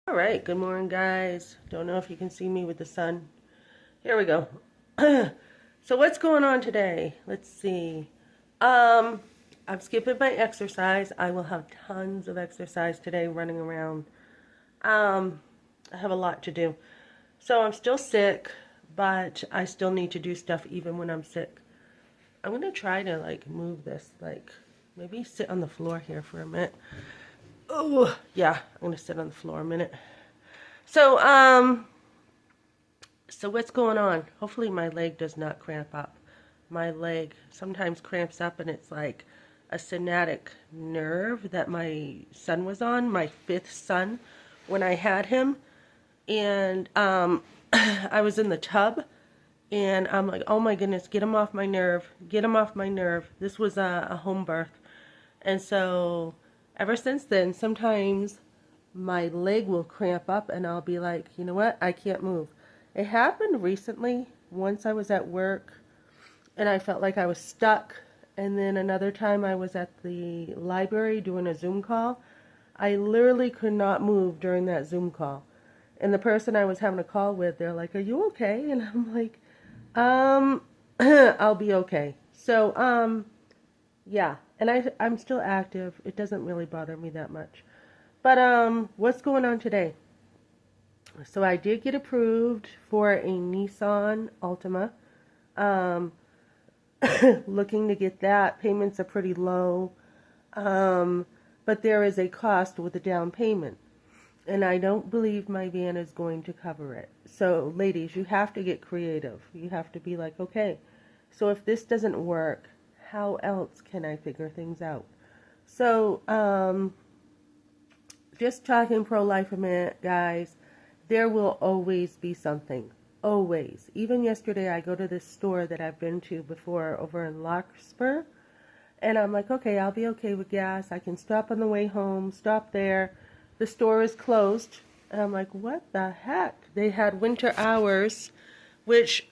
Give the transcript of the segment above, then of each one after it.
All right, good morning, guys. Don't know if you can see me with the sun. Here we go. So what's going on today? Let's see. Um, I'm skipping my exercise. I will have tons of exercise today running around. Um, I have a lot to do. So I'm still sick, but I still need to do stuff even when I'm sick. I'm gonna try to move this, maybe sit on the floor here for a minute. Oh, yeah, I'm gonna sit on the floor a minute. So, so what's going on? Hopefully my leg does not cramp up. My leg sometimes cramps up and it's like a sciatic nerve that my son was on, my fifth son, when I had him. And I was in the tub and I'm like, oh my goodness, get him off my nerve. Get him off my nerve. This was a home birth. And so ever since then, sometimes my leg will cramp up and I'll be like, you know what? I can't move. It happened recently. Once I was at work and I felt like I was stuck. And then another time I was at the library doing a Zoom call. I literally could not move during that Zoom call. And the person I was having a call with, they're like, are you okay? And I'm like, I'll be okay. So, yeah. And I'm still active. It doesn't really bother me that much. But what's going on today? So I did get approved for a Nissan Altima. Um, looking to get that. Payments are pretty low. But there is a cost with a down payment. And I don't believe my van is going to cover it. So ladies, you have to get creative. You have to be like, okay, so if this doesn't work, how else can I figure things out? So, just talking pro-life a minute, guys, there will always be something. Always. Even yesterday, I go to this store that I've been to before over in Larkspur, and I'm like, okay, I'll be okay with gas. I can stop on the way home, stop there. The store is closed. And I'm like, what the heck? They had winter hours, which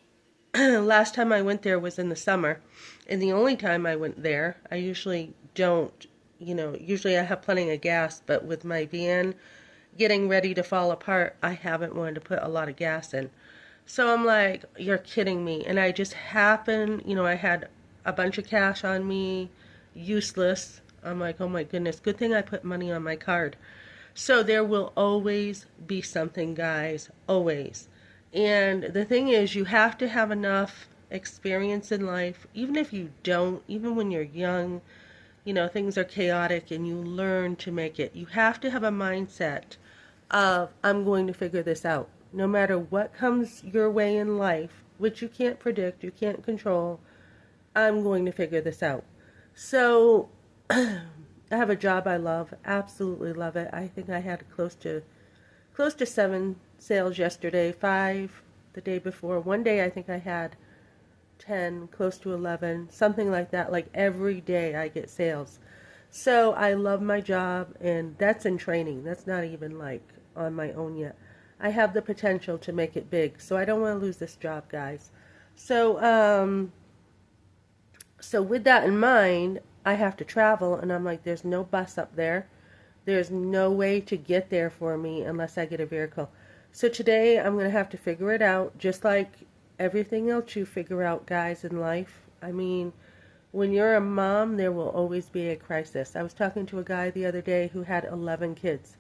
last time I went there was in the summer. And the only time I went there, I usually don't, usually I have plenty of gas, but with my van getting ready to fall apart, I haven't wanted to put a lot of gas in. So I'm like, you're kidding me. And I just happened, I had a bunch of cash on me, useless. I'm like, oh my goodness, good thing I put money on my card. So there will always be something, guys, always. And the thing is, you have to have enough experience in life, even if you don't, even when you're young, things are chaotic and you learn to make it. You have to have a mindset of, I'm going to figure this out. No matter what comes your way in life, which you can't predict, you can't control, I'm going to figure this out. So, I have a job I love, absolutely love it. I think I had close to 7 sales yesterday, 5 the day before. One day I think I had 10, close to 11, something like that. Like every day I get sales. So I love my job, and that's in training. That's not even like on my own yet. I have the potential to make it big, so I don't want to lose this job, guys. So, so with that in mind, I have to travel, and I'm like, there's no bus up there. There's no way to get there for me unless I get a vehicle. So today I'm going to have to figure it out, just like everything else you figure out, guys, in life. I mean, when you're a mom, there will always be a crisis. I was talking to a guy the other day who had 11 kids.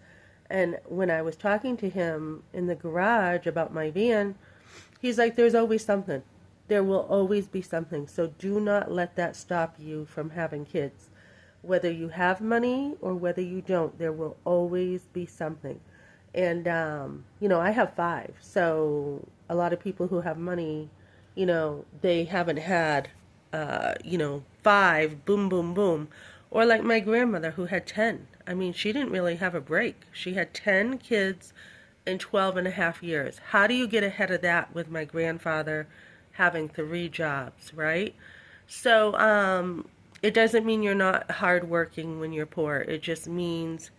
And when I was talking to him in the garage about my van, he's like, there's always something. There will always be something. So do not let that stop you from having kids. Whether you have money or whether you don't, there will always be something. And, I have 5. So a lot of people who have money, they haven't had, 5, boom, boom, boom. Or like my grandmother who had 10. I mean, she didn't really have a break. She had 10 kids in 12 and a half years. How do you get ahead of that with my grandfather having 3 jobs, right? So, it doesn't mean you're not hardworking when you're poor. It just means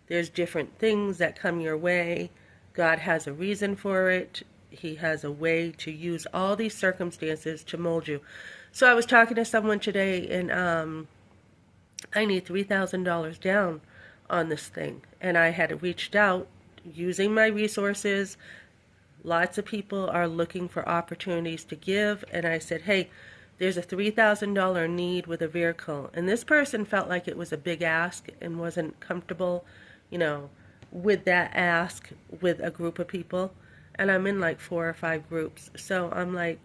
there's different things that come your way. God has a reason for it. He has a way to use all these circumstances to mold you. So I was talking to someone today, and I need $3,000 down on this thing. And I had reached out using my resources. Lots of people are looking for opportunities to give, and I said, hey, there's a $3,000 need with a vehicle. And this person felt like it was a big ask and wasn't comfortable, you know, with that ask with a group of people. And I'm in like 4 or 5 groups. So I'm like,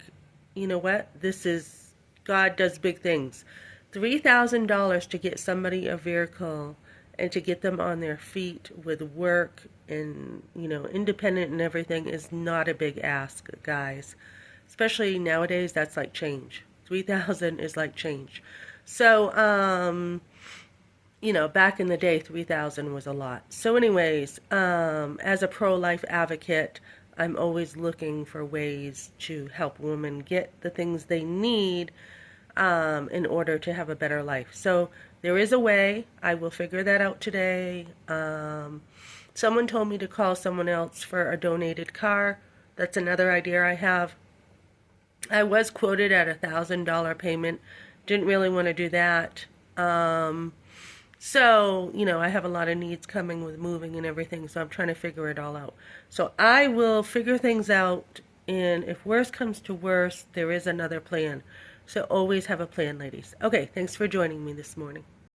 you know what? This is, God does big things. $3,000 to get somebody a vehicle and to get them on their feet with work and, you know, independent and everything is not a big ask, guys. Especially nowadays, that's like change. 3,000 is like change. So, you know, back in the day, 3,000 was a lot. So anyways, as a pro-life advocate, I'm always looking for ways to help women get the things they need in order to have a better life. So there is a way. I will figure that out today. Someone told me to call someone else for a donated car. That's another idea I have. I was quoted at $1,000 payment. Didn't really want to do that. So, you know, I have a lot of needs coming with moving and everything, so I'm trying to figure it all out. So I will figure things out, and if worse comes to worse, there is another plan. So always have a plan, ladies. Okay, thanks for joining me this morning.